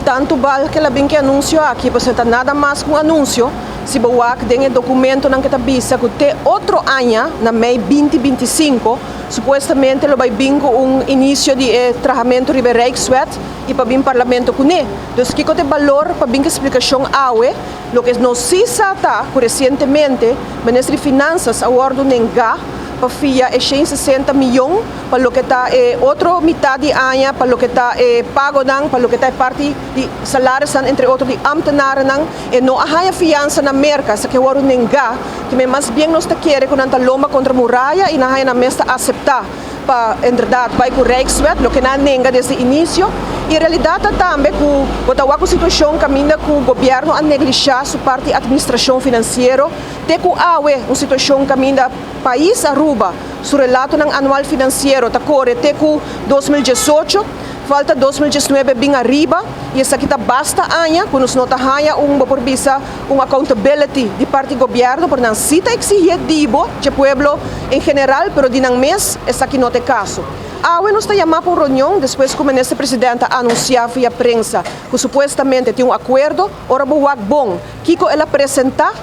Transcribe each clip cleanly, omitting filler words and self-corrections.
tanto vale que labing que anúncio aqui, porque está nada mais que anúncio. Se bawak tem documento ng kitabisa que te outro ano, na May 2025, supostamente lo vai bingo início de tratamento de Rijkswet e para bem parlamento com ele. Então, que tem valor para bem explicação awe, lo que nos se sata recentemente, o Ministro de Finanças a ordem nenga para FIA 160 milhões para o que está outra metade de ano para o que está pago para o que está parte de salários entre outros de ambtenaren e não há fiança na merca sa que o nenga que me mais bem nós queremos quando anta loma contra muralha e na há na mesta aceitar para em verdade vai com Rijkswet lo que na nenga desde o início e realidade também que a situação caminha com o governo a negligenciar sua parte administração financeira te com uma situação caminha país Aruba seu relato ng anual financeiro ta corre te com 2018 falta 2019 bem arriba e essa aqui basta anha quando nós haya por visa accountability de parte do governo por não cita exigir dibo de pueblo em geral pero dinang mês essa aqui não tem caso. Nós está chamando para uma reunião depois que o ministro presidente anunciou via prensa que supostamente tem acordo ora bom que ela apresentar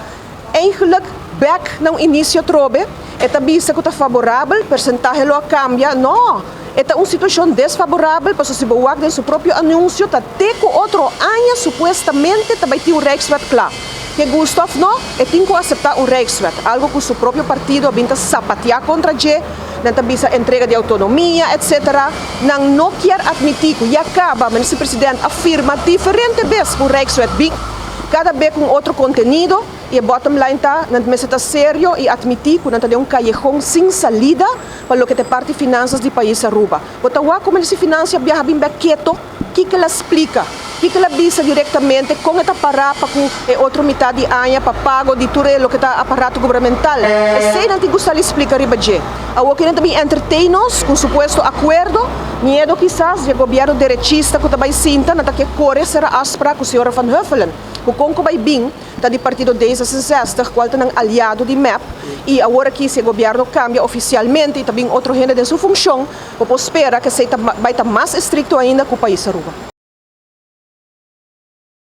eigenlijk back no início trobe eta bisa que está favorável percentagem lo cambia não esta uma situação desfavorável para se boak de seu próprio anúncio tá teco outro ano supostamente também tem Rijkswet claro que Gustaf não tem que aceitar Rijkswet algo que o seu próprio partido vinha sapatear contra je na bisa entrega de autonomia etc não quer admitir que acaba mas o presidente afirma diferente vezes o Rijkswet bem cada vez com outro conteúdo e a bottom line está na mesa está sério e admitir que não tem callejón sem salida para o que é parte de finanças do país Aruba. Bota como ele se financia viaja bem quieto, que ela explica, que ela visa diretamente com esta parapa com outra metade de ano para pago de tudo o que está aparato governamental. Sei não te gostaria de explicar riba je. A que também entertain-nos com suposto acordo, medo quizás de governo derechista que também sinta na que corre será aspra com a senhora Van Huffelen. O Conco vai bem, está de partido D66, qual está aliado de MEP, e agora que se o governo cambia oficialmente e também outro gente de sua função, eu espero que vai estar mais estricto ainda com o país Aruba.